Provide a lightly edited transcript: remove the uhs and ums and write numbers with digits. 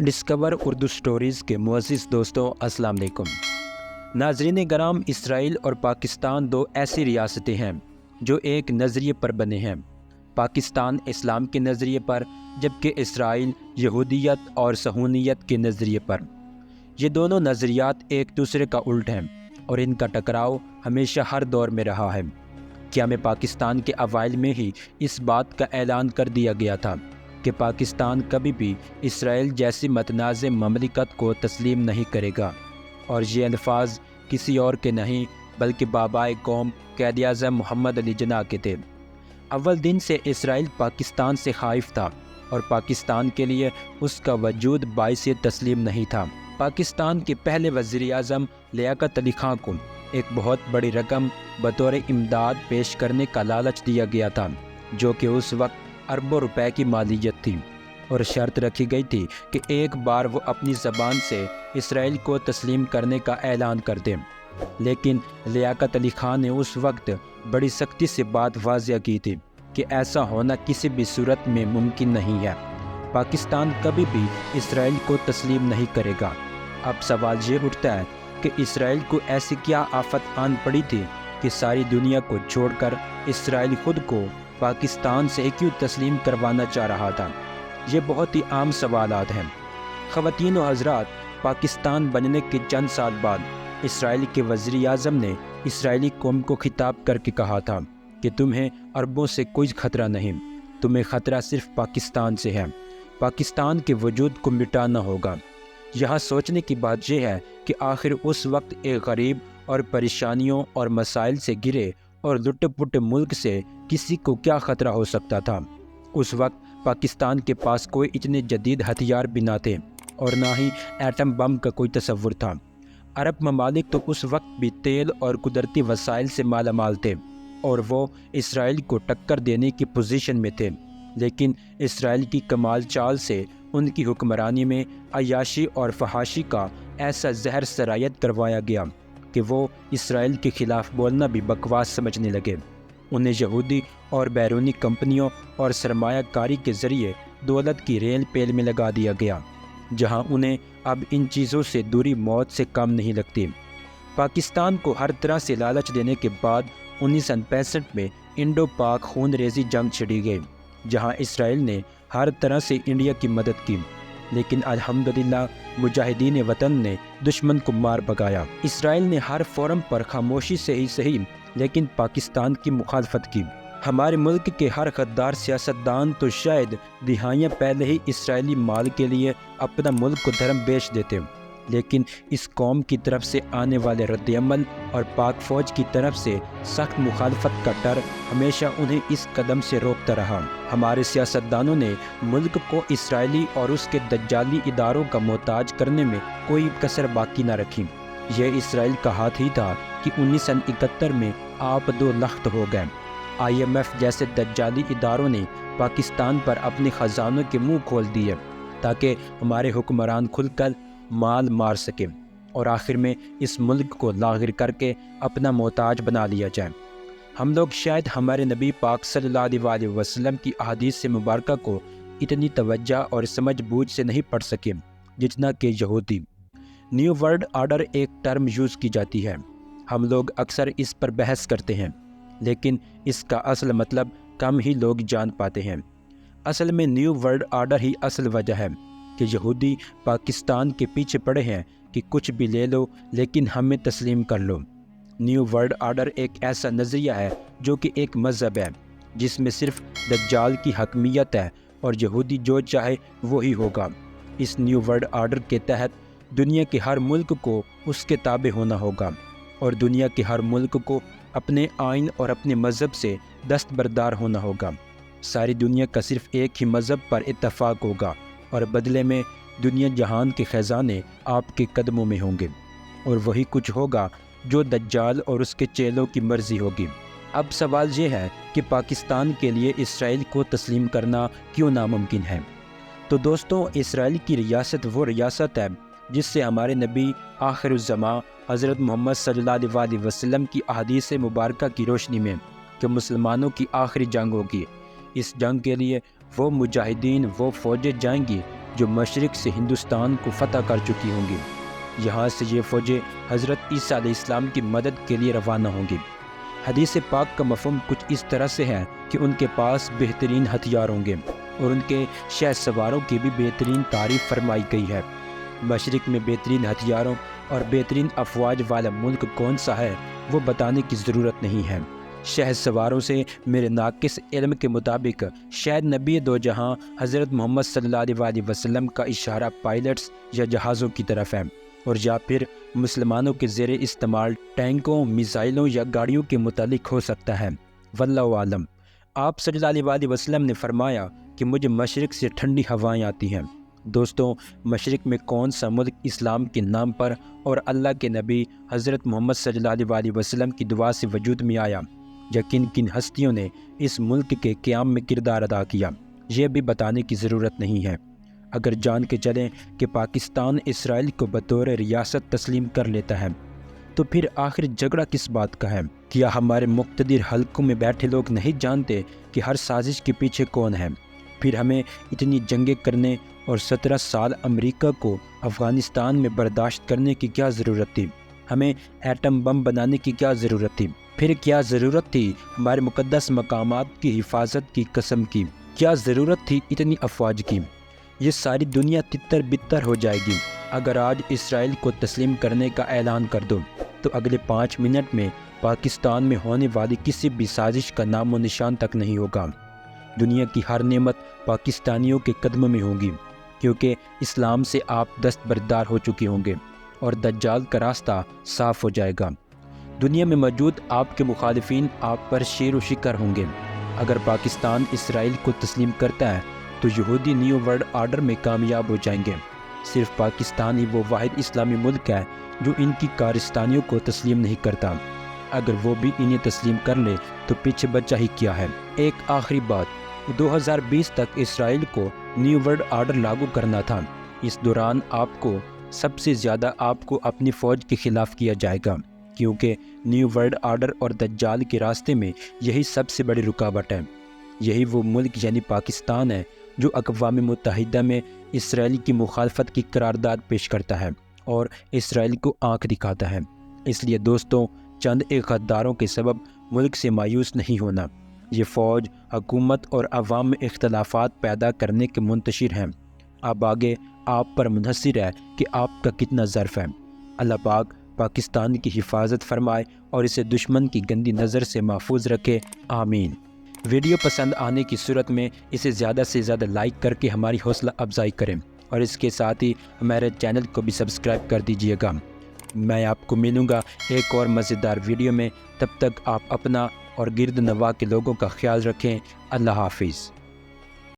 Discover Urdu stories کے معزز دوستوں السلام علیکم۔ ناظرین کرام، اسرائیل اور پاکستان دو ایسی ریاستیں ہیں جو ایک نظریے پر بنے ہیں۔ پاکستان اسلام کے نظریے پر، جبکہ اسرائیل یہودیت اور صہیونیت کے نظریے پر۔ یہ دونوں نظریات ایک دوسرے کا الٹ ہیں اور ان کا ٹکراؤ ہمیشہ ہر دور میں رہا ہے۔ قیام پاکستان کے اوائل میں ہی اس بات کا اعلان کر دیا گیا تھا کہ پاکستان کبھی بھی اسرائیل جیسی متنازع مملکت کو تسلیم نہیں کرے گا، اور یہ الفاظ کسی اور کے نہیں بلکہ بابائے قوم قائد اعظم محمد علی جناح کے تھے۔ اول دن سے اسرائیل پاکستان سے خائف تھا اور پاکستان کے لیے اس کا وجود باعث تسلیم نہیں تھا۔ پاکستان کے پہلے وزیر اعظم لیاقت علی خان کو ایک بہت بڑی رقم بطور امداد پیش کرنے کا لالچ دیا گیا تھا، جو کہ اس وقت اربوں روپے کی مالیت تھی، اور شرط رکھی گئی تھی کہ ایک بار وہ اپنی زبان سے اسرائیل کو تسلیم کرنے کا اعلان کر دیں۔ لیکن لیاقت علی خان نے اس وقت بڑی سختی سے بات واضح کی تھی کہ ایسا ہونا کسی بھی صورت میں ممکن نہیں ہے۔ پاکستان کبھی بھی اسرائیل کو تسلیم نہیں کرے گا۔ اب سوال یہ اٹھتا ہے کہ اسرائیل کو ایسی کیا آفت آن پڑی تھی کہ ساری دنیا کو چھوڑ کر اسرائیل خود کو پاکستان سے کیوں تسلیم کروانا چاہ رہا تھا؟ یہ بہت ہی عام سوالات ہیں۔ خواتین و حضرات، پاکستان بننے کے چند سال بعد اسرائیل کے وزیر اعظم نے اسرائیلی قوم کو خطاب کر کے کہا تھا کہ تمہیں عربوں سے کوئی خطرہ نہیں، تمہیں خطرہ صرف پاکستان سے ہے۔ پاکستان کے وجود کو مٹانا ہوگا۔ یہاں سوچنے کی بات یہ ہے کہ آخر اس وقت ایک غریب اور پریشانیوں اور مسائل سے گرے اور لٹ پٹ ملک سے کسی کو کیا خطرہ ہو سکتا تھا؟ اس وقت پاکستان کے پاس کوئی اتنے جدید ہتھیار بھی نہ تھے اور نہ ہی ایٹم بم کا کوئی تصور تھا۔ عرب ممالک تو اس وقت بھی تیل اور قدرتی وسائل سے مالا مال تھے اور وہ اسرائیل کو ٹکر دینے کی پوزیشن میں تھے، لیکن اسرائیل کی کمال چال سے ان کی حکمرانی میں عیاشی اور فحاشی کا ایسا زہر سرایت کروایا گیا کہ وہ اسرائیل کے خلاف بولنا بھی بکواس سمجھنے لگے۔ انہیں یہودی اور بیرونی کمپنیوں اور سرمایہ کاری کے ذریعے دولت کی ریل پیل میں لگا دیا گیا، جہاں انہیں اب ان چیزوں سے دوری موت سے کم نہیں لگتی۔ پاکستان کو ہر طرح سے لالچ دینے کے بعد 1965 میں انڈو پاک خون ریزی جنگ چھڑی گئی، جہاں اسرائیل نے ہر طرح سے انڈیا کی مدد کی، لیکن الحمدللہ مجاہدین وطن نے دشمن کو مار بھگایا۔ اسرائیل نے ہر فورم پر خاموشی سے ہی صحیح لیکن پاکستان کی مخالفت کی۔ ہمارے ملک کے ہر غدار سیاستدان تو شاید دہائیاں پہلے ہی اسرائیلی مال کے لیے اپنا ملک کو دھرم بیچ دیتے، لیکن اس قوم کی طرف سے آنے والے رد عمل اور پاک فوج کی طرف سے سخت مخالفت کا ڈر ہمیشہ انہیں اس قدم سے روکتا رہا۔ ہمارے سیاستدانوں نے ملک کو اسرائیلی اور اس کے دجالی اداروں کا محتاج کرنے میں کوئی کسر باقی نہ رکھی۔ یہ اسرائیل کا ہاتھ ہی تھا کہ 1971 میں آپ دو لخت ہو گئے۔ IMF جیسے دجالی اداروں نے پاکستان پر اپنے خزانوں کے منہ کھول دیے تاکہ ہمارے حکمران کھل کر مال مار سکیں اور آخر میں اس ملک کو لاغر کر کے اپنا محتاج بنا لیا جائے۔ ہم لوگ شاید ہمارے نبی پاک صلی اللہ علیہ وسلم کی احادیث مبارکہ کو اتنی توجہ اور سمجھ بوجھ سے نہیں پڑھ سکے جتنا کہ یہودی۔ نیو ورلڈ آرڈر ایک ٹرم یوز کی جاتی ہے، ہم لوگ اکثر اس پر بحث کرتے ہیں، لیکن اس کا اصل مطلب کم ہی لوگ جان پاتے ہیں۔ اصل میں نیو ورلڈ آرڈر ہی اصل وجہ ہے کہ یہودی پاکستان کے پیچھے پڑے ہیں کہ کچھ بھی لے لو لیکن ہمیں تسلیم کر لو۔ نیو ورلڈ آرڈر ایک ایسا نظریہ ہے جو کہ ایک مذہب ہے جس میں صرف دجال کی حکمیت ہے اور یہودی جو چاہے وہی ہوگا۔ اس نیو ورلڈ آرڈر کے تحت دنیا کے ہر ملک کو اس کے تابع ہونا ہوگا اور دنیا کے ہر ملک کو اپنے آئین اور اپنے مذہب سے دستبردار ہونا ہوگا۔ ساری دنیا کا صرف ایک ہی مذہب پر اتفاق ہوگا اور بدلے میں دنیا جہان کے خزانے آپ کے قدموں میں ہوں گے، اور وہی کچھ ہوگا جو دجال اور اس کے چیلوں کی مرضی ہوگی۔ اب سوال یہ ہے کہ پاکستان کے لیے اسرائیل کو تسلیم کرنا کیوں ناممکن ہے؟ تو دوستوں، اسرائیل کی ریاست وہ ریاست ہے جس سے ہمارے نبی آخر الزماں حضرت محمد صلی اللہ علیہ وسلم کی احادیث مبارکہ کی روشنی میں کہ مسلمانوں کی آخری جنگ ہوگی، اس جنگ کے لیے وہ مجاہدین، وہ فوجیں جائیں گی جو مشرق سے ہندوستان کو فتح کر چکی ہوں گی۔ یہاں سے یہ فوجیں حضرت عیسیٰ علیہ السلام کی مدد کے لیے روانہ ہوں گی۔ حدیث پاک کا مفہوم کچھ اس طرح سے ہے کہ ان کے پاس بہترین ہتھیار ہوں گے اور ان کے شہ سواروں کی بھی بہترین تعریف فرمائی گئی ہے۔ مشرق میں بہترین ہتھیاروں اور بہترین افواج والا ملک کون سا ہے وہ بتانے کی ضرورت نہیں ہے۔ شہ سواروں سے میرے ناقص علم کے مطابق شاید نبی دو جہاں حضرت محمد صلی اللہ علیہ وسلم کا اشارہ پائلٹس یا جہازوں کی طرف ہے، اور یا پھر مسلمانوں کے زیر استعمال ٹینکوں، میزائلوں یا گاڑیوں کے متعلق ہو سکتا ہے۔ واللہ عالم۔ آپ صلی اللہ علیہ وسلم نے فرمایا کہ مجھے مشرق سے ٹھنڈی ہوائیں آتی ہیں۔ دوستوں، مشرق میں کون سا ملک اسلام کے نام پر اور اللہ کے نبی حضرت محمد صلی اللہ علیہ وسلم کی دعا سے وجود میں آیا، یا کن کن ہستیوں نے اس ملک کے قیام میں کردار ادا کیا، یہ بھی بتانے کی ضرورت نہیں ہے۔ اگر جان کے چلیں کہ پاکستان اسرائیل کو بطور ریاست تسلیم کر لیتا ہے تو پھر آخر جھگڑا کس بات کا ہے؟ کیا ہمارے مقتدر حلقوں میں بیٹھے لوگ نہیں جانتے کہ ہر سازش کے پیچھے کون ہے؟ پھر ہمیں اتنی جنگیں کرنے اور 17 سال امریکہ کو افغانستان میں برداشت کرنے کی کیا ضرورت تھی؟ ہمیں ایٹم بم بنانے کی کیا ضرورت تھی؟ پھر کیا ضرورت تھی ہمارے مقدس مقامات کی حفاظت کی قسم کی؟ کیا ضرورت تھی اتنی افواج کی؟ یہ ساری دنیا تتر بتر ہو جائے گی اگر آج اسرائیل کو تسلیم کرنے کا اعلان کر دو، تو اگلے 5 منٹ میں پاکستان میں ہونے والی کسی بھی سازش کا نام و نشان تک نہیں ہوگا۔ دنیا کی ہر نعمت پاکستانیوں کے قدم میں ہوگی، کیونکہ اسلام سے آپ دستبردار ہو چکے ہوں گے اور دجال کا راستہ صاف ہو جائے گا۔ دنیا میں موجود آپ کے مخالفین آپ پر شیر و شکر ہوں گے۔ اگر پاکستان اسرائیل کو تسلیم کرتا ہے تو یہودی نیو ورلڈ آرڈر میں کامیاب ہو جائیں گے۔ صرف پاکستان ہی وہ واحد اسلامی ملک ہے جو ان کی کارستانیوں کو تسلیم نہیں کرتا۔ اگر وہ بھی انہیں تسلیم کر لے تو پیچھے بچا ہی کیا ہے۔ ایک آخری بات، 2020 تک اسرائیل کو نیو ورلڈ آرڈر لاگو کرنا تھا۔ اس دوران سب سے زیادہ آپ کو اپنی فوج کے خلاف کیا جائے گا، کیونکہ نیو ورلڈ آرڈر اور دجال کے راستے میں یہی سب سے بڑی رکاوٹ ہے۔ یہی وہ ملک یعنی پاکستان ہے جو اقوام متحدہ میں اسرائیل کی مخالفت کی قرارداد پیش کرتا ہے اور اسرائیل کو آنکھ دکھاتا ہے۔ اس لیے دوستوں، چند ایک غداروں کے سبب ملک سے مایوس نہیں ہونا۔ یہ فوج، حکومت اور عوام میں اختلافات پیدا کرنے کے منتشر ہیں۔ اب آگے آپ پر منحصر ہے کہ آپ کا کتنا ظرف ہے۔ اللہ پاک پاکستان کی حفاظت فرمائے اور اسے دشمن کی گندی نظر سے محفوظ رکھے، آمین۔ ویڈیو پسند آنے کی صورت میں اسے زیادہ سے زیادہ لائک کر کے ہماری حوصلہ افزائی کریں، اور اس کے ساتھ ہی ہمارے چینل کو بھی سبسکرائب کر دیجئے گا۔ میں آپ کو ملوں گا ایک اور مزیدار ویڈیو میں۔ تب تک آپ اپنا اور گرد نواح کے لوگوں کا خیال رکھیں۔ اللہ حافظ۔